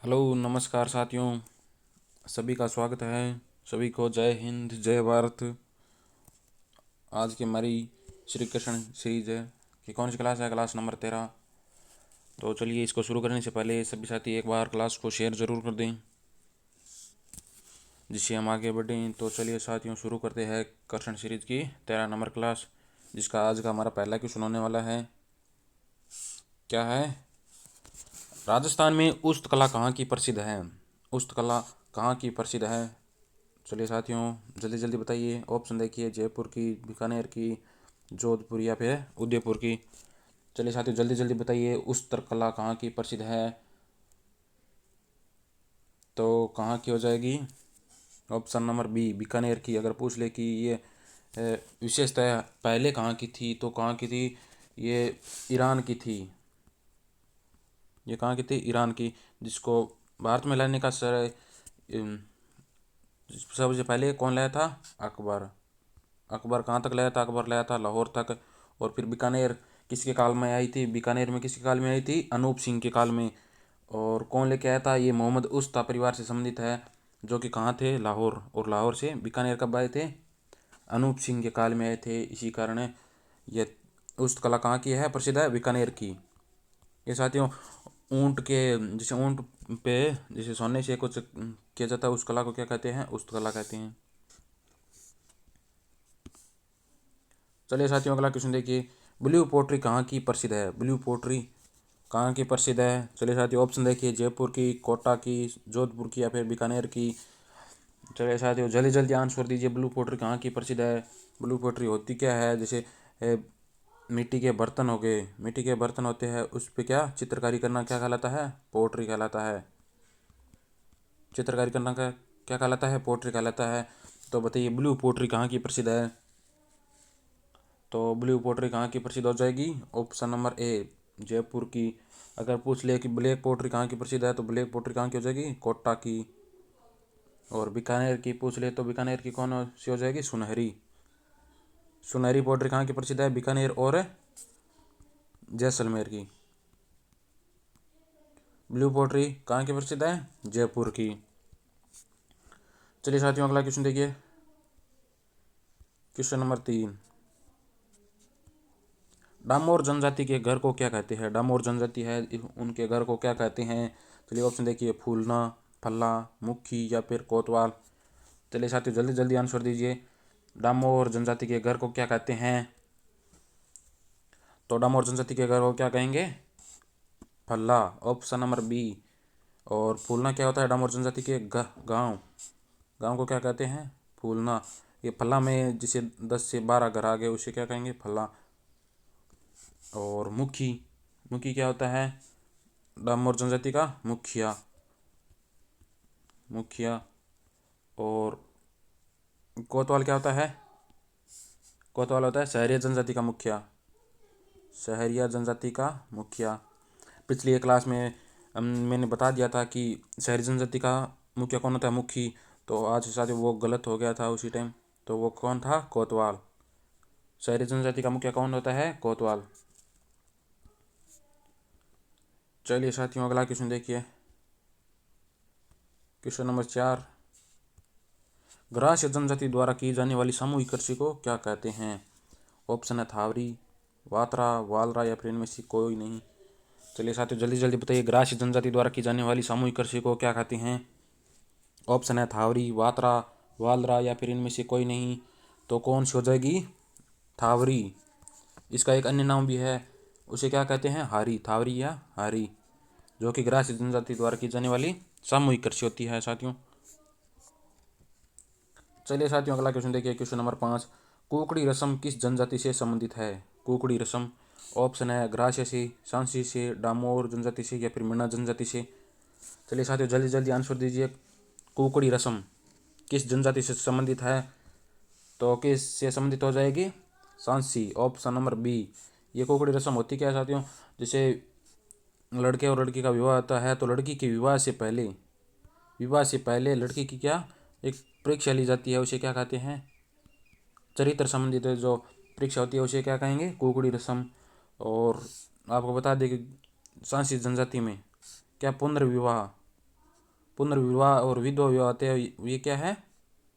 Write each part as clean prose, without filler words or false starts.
Hello नमस्कार साथियों, सभी का स्वागत है। सभी को जय हिंद जय भारत। आज की हमारी श्री कृष्ण सीरीज है कि कौन सी क्लास है, क्लास नंबर 13। तो चलिए इसको शुरू करने से पहले सभी साथी एक बार क्लास को शेयर ज़रूर कर दें जिससे हम आगे बढ़ें। तो चलिए साथियों शुरू करते हैं कृष्ण सीरीज की 13 नंबर क्लास, जिसका आज का हमारा पहला क्वेश्चन होने वाला है। क्या है? राजस्थान में उष्णकला कहाँ की प्रसिद्ध है? उष्णकला कहाँ की प्रसिद्ध है? चलिए साथियों जल्दी जल्दी बताइए। ऑप्शन देखिए, जयपुर की, बीकानेर की, जोधपुर या फिर उदयपुर की। चलिए साथियों जल्दी जल्दी बताइए, उष्णकला कहाँ की प्रसिद्ध है? तो कहाँ की हो जाएगी? ऑप्शन नंबर बी, बीकानेर की। अगर पूछ ले कि ये विशेषतः पहले कहाँ की थी, तो कहाँ की थी? ये ईरान की थी। ये कहाँ की थी? ईरान की, जिसको भारत में लाने का सबसे पहले कौन लाया था? अकबर। अकबर कहाँ तक लाया था? अकबर लाया था लाहौर तक। और फिर बीकानेर किसके काल में आई थी? बीकानेर में किसके काल में आई थी? अनूप सिंह के काल में। और कौन लेके आया था? ये मोहम्मद उस्ता परिवार से संबंधित है, जो कि कहाँ थे? लाहौर। और लाहौर से बीकानेर कब आए थे? अनूप सिंह के काल में आए थे। इसी कारण ये उस्त कला कहाँ की है? प्रसिद्ध है बीकानेर की। ये साथियों ऊँट के, जैसे ऊँट पे जैसे सोने से कुछ किया जाता है, उस कला को क्या कहते हैं? उस्त कला कहते हैं। चलिए साथियों अगला क्वेश्चन देखिए, ब्लू पोट्री कहाँ की प्रसिद्ध है? ब्लू पोट्री कहाँ की प्रसिद्ध है? चलिए साथियों ऑप्शन देखिए, जयपुर की, कोटा की, जोधपुर की या फिर बीकानेर की। चलिए साथियों जल्दी जल्दी आंसर दीजिए, ब्लू पोट्री कहाँ की प्रसिद्ध है? ब्लू पोट्री होती क्या है? जैसे मिट्टी के बर्तन हो गए, मिट्टी के बर्तन होते हैं, उस पर क्या चित्रकारी करना क्या कहलाता है? पोट्री कहलाता है। चित्रकारी करना का क्या कहलाता है? पोट्री कहलाता है। तो बताइए ब्लू पोट्री कहाँ की प्रसिद्ध है? तो ब्लू पोट्री कहाँ की प्रसिद्ध हो जाएगी? ऑप्शन नंबर ए, जयपुर की। अगर पूछ ले कि ब्लैक पोट्री कहाँ की प्रसिद्ध है, तो ब्लैक पोट्री कहाँ की हो जाएगी? कोटा की। और बीकानेर की पूछ ले तो बीकानेर की कौन सी हो जाएगी? सुनहरी। सुनहरी पोट्री कहाँ की प्रसिद्ध है? बीकानेर और जैसलमेर की। ब्लू पोट्री कहाँ की प्रसिद्ध है? जयपुर की। चलिए साथियों अगला क्वेश्चन देखिए, क्वेश्चन नंबर 3। डामोर जनजाति के घर को क्या कहते हैं? डामोर जनजाति है, उनके घर को क्या कहते हैं? चलिए ऑप्शन देखिए, फूलना, फल्ला, मुखी या फिर कोतवाल। चलिए साथियों जल्दी जल्दी आंसर दीजिए, डामोर जनजाति के घर को क्या कहते हैं? तो डामोर जनजाति के घर को क्या कहेंगे? फल्ला, ऑप्शन नंबर बी। और फूलना क्या होता है? डामोर जनजाति के गांव, गांव को क्या कहते हैं? फूलना। ये फल्ला में जिसे 10 से 12 घर आ गए उसे क्या कहेंगे? फल्ला। और मुखी, मुखी क्या होता है? डामोर जनजाति का मुखिया, मुखिया। और कोतवाल क्या होता है? कोतवाल होता है शहरिया जनजाति का मुखिया, शहरिया जनजाति का मुखिया। पिछली एक क्लास में मैंने बता दिया था कि शहरी जनजाति का मुखिया कौन होता है? मुखी। तो आज साथ वो गलत हो गया था उसी टाइम। तो वो कौन था? कोतवाल। शहरी जनजाति का मुखिया कौन होता है? कोतवाल। चलिए साथियों अगला क्वेश्चन देखिए, क्वेश्चन नंबर 4। ग्रास्य जनजाति द्वारा की जाने वाली सामूहिक कृषि को क्या कहते हैं? ऑप्शन है थावरी, वात्रा, वालरा या फिर इनमें से कोई नहीं। चलिए साथियों जल्दी जल्दी बताइए, ग्रास्य जनजाति द्वारा की जाने वाली सामूहिक कृषि को क्या कहते हैं? ऑप्शन है थावरी, वात्रा, वालरा या फिर इनमें से कोई नहीं। तो कौन सी हो जाएगी? थावरी। इसका एक अन्य नाम भी है, उसे क्या कहते हैं? हारी, थावरी या हारी, जो कि ग्रास्य जनजाति द्वारा की जाने वाली सामूहिक कृषि होती है साथियों। चलिए साथियों अगला क्वेश्चन देखिए, क्वेश्चन नंबर 5। कुकड़ी रस्म किस जनजाति से संबंधित है? कुकड़ी रस्म, ऑप्शन है ग्रास्य से, सांसी से, डामोर जनजाति से या फिर मीणा जनजाति से। चलिए साथियों जल्दी जल्दी आंसर दीजिए, कुकड़ी रस्म किस जनजाति से संबंधित है? तो किस से संबंधित हो जाएगी? सांसी, ऑप्शन नंबर बी। ये कुकड़ी रस्म होती क्या है साथियों? जैसे लड़के और लड़की का विवाह होता है, तो लड़की के विवाह से पहले, विवाह से पहले लड़की की क्या एक परीक्षा ली जाती है, उसे क्या कहते हैं? चरित्र संबंधित जो परीक्षा होती है उसे क्या कहेंगे? कुकड़ी रस्म। और आपको बता दें कि सांसी जनजाति में क्या पुनर्विवाह, पुनर्विवाह और विधवा विवाह होते हैं, ये क्या है,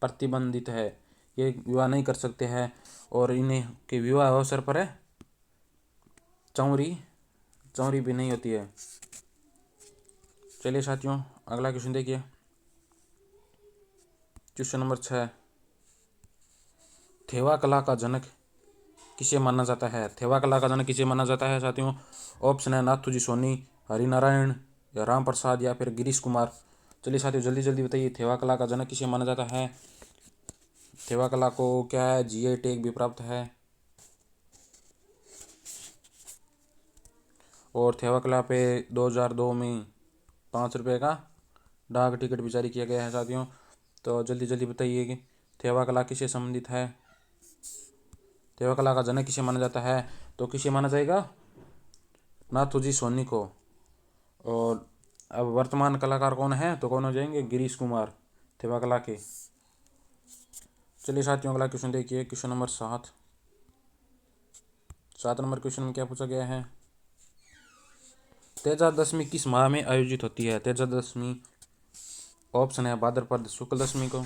प्रतिबंधित है, ये विवाह नहीं कर सकते हैं। और इन्हें के विवाह अवसर पर है चौरी चौरी भी नहीं होती है। चलिए साथियों, अगला क्वेश्चन देखिए, क्वेश्चन नंबर 6। थेवा कला का जनक किसे माना जाता है? थेवा कला का जनक किसे माना जाता है साथियों? ऑप्शन है नाथूजी सोनी, हरिनारायण, या राम प्रसाद, या फिर गिरीश कुमार। चलिए साथियों, जल्दी जल्दी बताइए, थेवा कला का जनक किसे माना जाता है? थेवा कला को क्या है, जीआई टैग भी प्राप्त है। और थेवा कला पे 2002 में 5 रुपये का डाक टिकट भी जारी किया गया है साथियों। तो जल्दी जल्दी बताइए कि थेवा कला किसे संबंधित है? थेवा कला का जनक किसे माना जाता है? तो किसे माना जाएगा? नाथूजी सोनी को। और अब वर्तमान कलाकार कौन है? तो कौन हो जाएंगे? गिरीश कुमार, थेवा कला के। चलिए साथियों, अगला क्वेश्चन देखिए, क्वेश्चन नंबर 7। 7 नंबर क्वेश्चन में क्या पूछा गया है? तेजा दशमी किस माह में आयोजित होती है? तेजा दशमी, ऑप्शन है भाद्रपद शुक्ल दशमी को,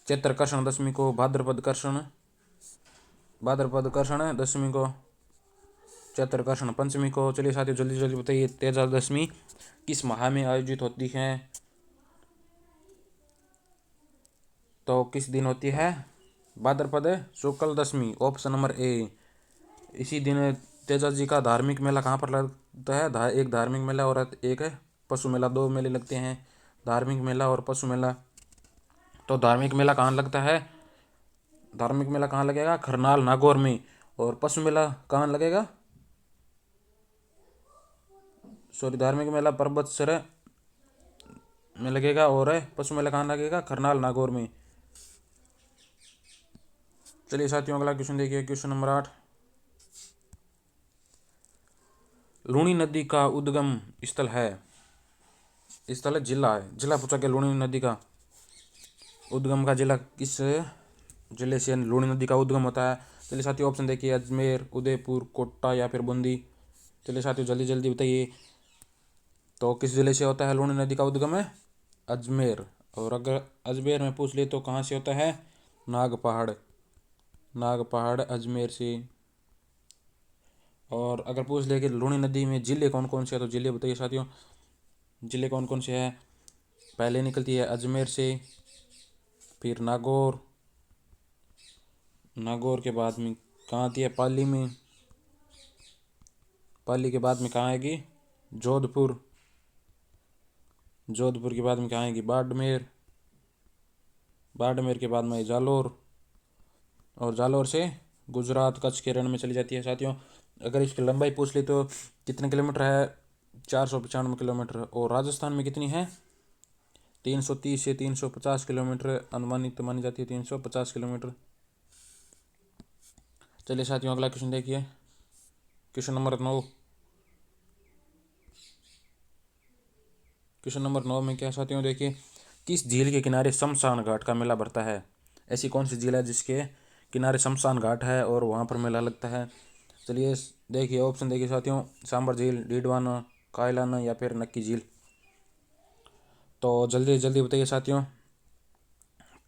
चैत्र कृष्ण दशमी को, भाद्रपद कृष्ण दशमी को, चैत्र कृष्ण पंचमी को। चलिए साथियों, जल्दी जल्दी बताइए, तेजा दशमी किस माह में आयोजित होती है? तो किस दिन होती है? भाद्रपद शुक्ल दशमी, ऑप्शन नंबर ए। इसी दिन तेजा जी का धार्मिक मेला कहाँ पर लगता है? एक धार्मिक मेला और एक है पशु मेला, 2 मेले लगते हैं, धार्मिक मेला और पशु मेला। तो धार्मिक मेला कहाँ लगता है? धार्मिक मेला कहाँ लगेगा? खरनाल नागौर में। और पशु मेला कहाँ लगेगा? सॉरी, धार्मिक मेला पर्वतसर में लगेगा, और पशु मेला कहाँ लगेगा? खरनाल नागौर में। चलिए साथियों, अगला क्वेश्चन देखिए, क्वेश्चन नंबर 8। लूणी नदी का उद्गम स्थल है, जिला है, जिला पूछा गया लूणी नदी का उद्गम का जिला, किस जिले से लूणी नदी का उद्गम होता है? चलिए साथियों, ऑप्शन देखिए, अजमेर, उदयपुर, कोटा, या फिर बूंदी। चलिए साथियों, जल्दी जल्दी बताइए, तो किस जिले से होता है लूणी नदी का उद्गम? है अजमेर। और अगर अजमेर में पूछ ले तो कहाँ से होता है? नाग पहाड़ अजमेर से। और अगर पूछ ले कि लूणी नदी में जिले कौन कौन से हैं, तो जिले बताइए साथियों, जिले कौन कौन से हैं? पहले निकलती है अजमेर से, फिर नागौर के बाद में कहाँ आती है? पाली में, पाली के बाद में कहाँ आएगी? जोधपुर के बाद में कहाँ आएगी? बाड़मेर के बाद में जालोर, और जालोर से गुजरात कच्छ के रण में चली जाती है साथियों। अगर इसकी लंबाई पूछ ली तो कितने किलोमीटर है? 495 किलोमीटर। और राजस्थान में कितनी है? 330 से 350 किलोमीटर अनुमानित मानी जाती है, 350 किलोमीटर। चलिए साथियों, अगला क्वेश्चन देखिए, क्वेश्चन नंबर 9। क्वेश्चन नंबर 9 में क्या साथियों देखिए, किस झील के किनारे शमशान घाट का मेला भरता है? ऐसी कौन सी झील है जिसके किनारे शमशान घाट है और वहाँ पर मेला लगता है? चलिए देखिए, ऑप्शन देखिए साथियों, सांबर झील, डीडवाना, कायलाना, या फिर नक्की झील। तो जल्दी जल्दी बताइए साथियों,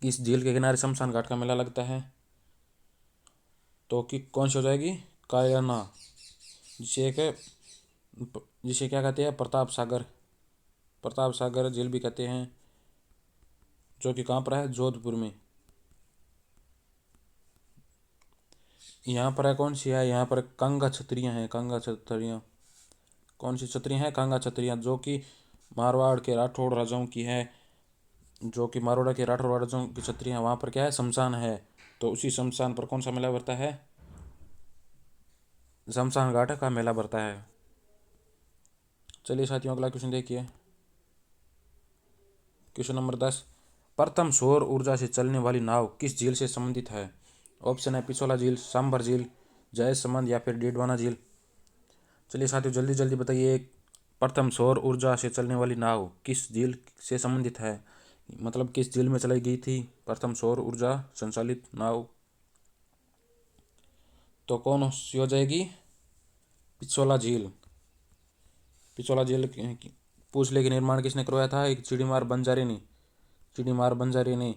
किस झील के किनारे शमशान घाट का मेला लगता है? तो कि कौन सी हो जाएगी? कायलाना, जिसे एक जिसे क्या कहते हैं? प्रताप सागर झील भी कहते हैं, जो कि कहाँ पर है? जोधपुर में। यहाँ पर है कौन सी है? यहाँ पर कांगा छतरियाँ हैं, कांगा छतरियाँ। कौन सी छतरियाँ हैं? कांगा छतरियाँ, जो कि मारवाड़ के राठौड़ राजाओं की है, जो कि मारवाड़ के राठौड़ राजाओं की छतरियाँ। वहाँ पर क्या है? शमशान है। तो उसी शमशान पर कौन सा मेला भरता है? शमशान घाट का मेला भरता है। चलिए साथियों, अगला क्वेश्चन देखिए, क्वेश्चन नंबर 10। प्रथम सौर ऊर्जा से चलने वाली नाव किस झील से संबंधित है? ऑप्शन है पिछोला झील, सांभर झील, जयसमंद, या फिर डीडवाना झील। चलिए साथियों, जल्दी जल्दी बताइए, प्रथम सौर ऊर्जा से चलने वाली नाव किस झील से संबंधित है? मतलब किस झील में चलाई गई थी प्रथम सौर ऊर्जा संचालित नाव? तो कौन सी हो जाएगी? पिछोला झील। पूंछले का निर्माण किसने करवाया था? एक चिड़ीमार बंजारे ने।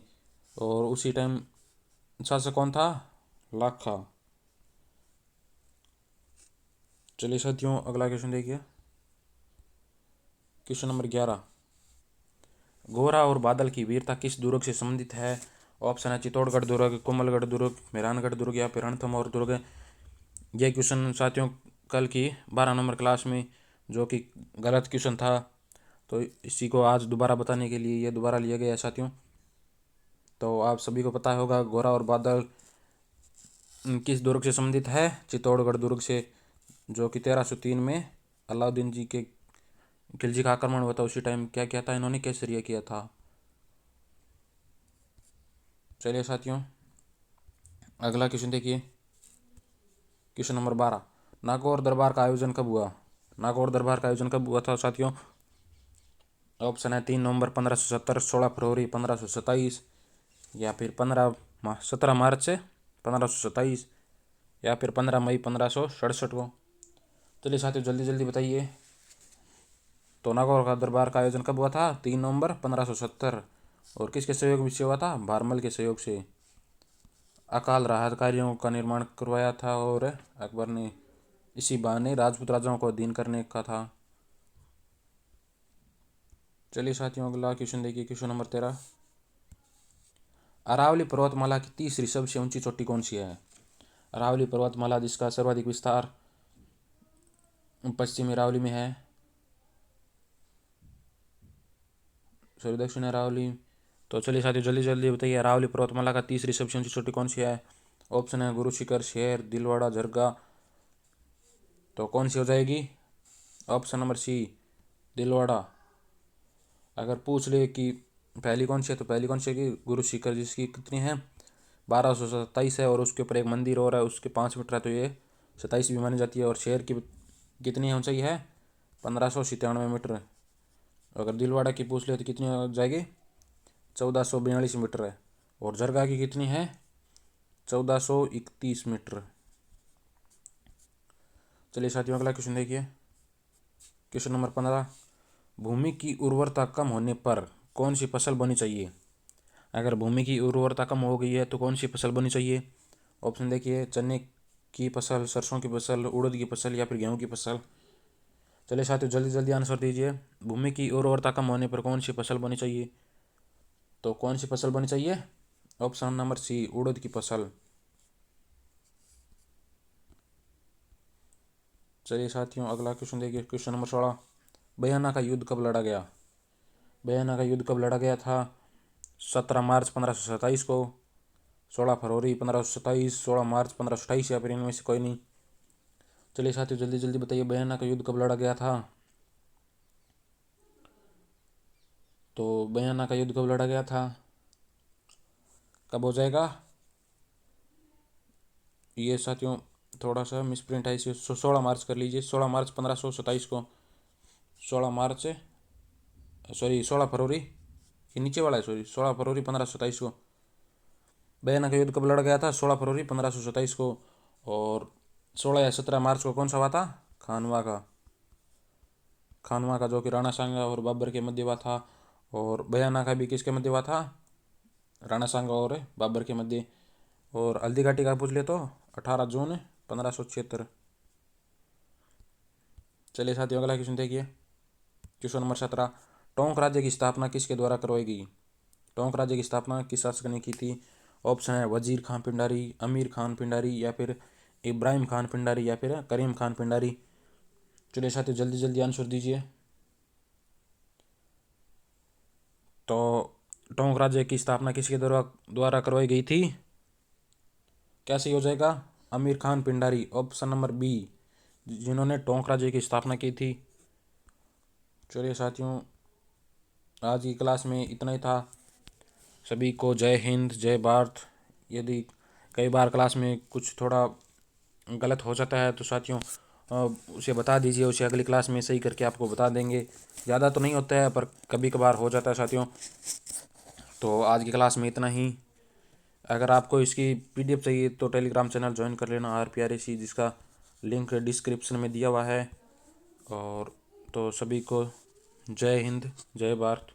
और उसी टाइम शासक कौन था? लाखा। चलिए साथियों अगला क्वेश्चन देखिए, क्वेश्चन नंबर 11। गोरा और बादल की वीरता किस दुर्ग से संबंधित है? ऑप्शन है चित्तौड़गढ़ दुर्ग, कोमलगढ़ दुर्ग, मेहरानगढ़ दुर्ग या फिर रणथंभौर दुर्ग। यह क्वेश्चन साथियों कल की 12 नंबर क्लास में जो कि गलत क्वेश्चन था, तो इसी को आज दोबारा बताने के लिए ये दोबारा लिया गया है साथियों। तो आप सभी को पता होगा गोरा और बादल किस दुर्ग से संबंधित है? चित्तौड़गढ़ दुर्ग से, जो कि 1303 में अलाउद्दीन जी के खिलजी का आक्रमण हुआ था। उसी टाइम क्या किया था इन्होंने? केसरिया किया था। चलिए साथियों अगला क्वेश्चन देखिए, क्वेश्चन नंबर 12। नागौर दरबार का आयोजन कब हुआ? नागौर दरबार का आयोजन कब हुआ था साथियों? ऑप्शन है 3 नवंबर 1570, 16 फरवरी 1527 या फिर 17 मार्च से 1527 या फिर 15 मई 1567 को। चलिए साथियों जल्दी जल्दी बताइए। तो नागौर का दरबार का आयोजन कब हुआ था? 3 नवंबर 1570। और किसके सहयोग से हुआ था? भारमल के सहयोग से। अकाल राहत कार्यों का निर्माण करवाया था और अकबर ने इसी बहाने राजपूत राजाओं को अधीन करने का था। चलिए साथियों अगला क्वेश्चन देखिए, क्वेश्चन नंबर 13। अरावली पर्वतमाला की तीसरी सबसे ऊंची चोटी कौन सी है? अरावली पर्वतमाला जिसका सर्वाधिक विस्तार पश्चिमी अरावली में है, सॉरी दक्षिण अरावली। तो चलिए साथियों जल्दी जल्दी बताइए अरावली पर्वतमाला का तीसरी सबसे ऊंची चोटी कौन सी है? ऑप्शन है गुरु शिखर, शेर, दिलवाड़ा, झरगा। तो कौन सी हो जाएगी? Option number C Dilwara. अगर पूछ ले कि पहली कौन सी है, तो पहली कौन सी है? गुरु शिखर, जिसकी कितनी है? 1227 है और उसके ऊपर एक मंदिर और है, उसके 5 मीटर है, तो ये 27 भी मानी जाती है। और शेर की कितनी ऊंचाई है? 1597 मीटर। अगर दिलवाड़ा की पूछ ले तो कितनी हो जाएगी? 1442 मीटर है। और झरगा की कितनी है? 1431 मीटर। चलिए साथियों अगला क्वेश्चन देखिए, क्वेश्चन नंबर 15। भूमि की उर्वरता कम होने पर कौन सी फसल बोनी चाहिए? अगर भूमि की उर्वरता कम हो गई है तो कौन सी फसल बोनी चाहिए? ऑप्शन देखिए, चने की फसल, सरसों की फसल, उड़द की फसल या फिर गेहूं की फसल। चलिए साथियों जल्दी जल्दी आंसर दीजिए। भूमि की उर्वरता कम होने पर कौन सी फसल बोनी चाहिए? तो कौन सी फसल बोनी चाहिए? ऑप्शन नंबर सी उड़द की फसल। चलिए साथियों अगला क्वेश्चन देखिए, क्वेश्चन नंबर 16। बयाना का युद्ध कब लड़ा गया? बयाना का युद्ध कब लड़ा गया था? 17 मार्च 1527 को, 16 फरवरी 1527, 16 मार्च 1528 या फिर इनमें से कोई नहीं। चलिए साथियों जल्दी जल्दी बताइए बयाना का युद्ध कब लड़ा गया था? तो बयाना का युद्ध कब लड़ा गया था? कब हो जाएगा ये साथियों? थोड़ा सा मिसप्रिंट है इसे, 16 मार्च कर लीजिए, 16 मार्च 1527 को। 16 मार्च, सॉरी 16 फरवरी, ये नीचे वाला है, सॉरी 16 फरवरी 1527 को। बयाना का युद्ध कब लड़ा गया था? 16 फरवरी 1527 को। और 16 या 17 मार्च को कौन सा हुआ था? खानवा का जो कि राणा सांगा और बाबर के मध्य हुआ था। और बयाना का भी किसके मध्य हुआ था? राणा सांगा और बाबर के मध्य। और हल्दी घाटी का पूछ ले तो 18 जून 1576। चलिए साथियों अगला क्वेश्चन देखिए, क्वेश्चन नंबर 17। टोंक राज्य की स्थापना किसके द्वारा करवाई गई? टोंक राज्य की स्थापना किस शासक ने की थी? ऑप्शन है वजीर खान पिंडारी, अमीर खान पिंडारी या फिर इब्राहिम खान पिंडारी या फिर करीम खान पिंडारी। चलिए साथियों जल्दी जल्दी आंसर दीजिए। तो टोंक राज्य की स्थापना किसके द्वारा करवाई गई थी? क्या सही हो जाएगा? Amir Khan Pindari, option number B, जिन्होंने टोंक राज्य की स्थापना की थी। चलिए साथियों आज की क्लास में इतना ही था। सभी को जय हिंद, जय भारत। यदि कई बार क्लास में कुछ थोड़ा गलत हो जाता है तो साथियों उसे बता दीजिए, उसे अगली क्लास में सही करके आपको बता देंगे। ज़्यादा तो नहीं होता है पर कभी कभार हो जाता है साथियों। तो आज की क्लास में इतना ही। अगर आपको इसकी पीडीएफ चाहिए तो टेलीग्राम चैनल ज्वाइन कर लेना RPRAC, जिसका लिंक डिस्क्रिप्शन में दिया हुआ है। और तो सभी को जय हिंद, जय भारत।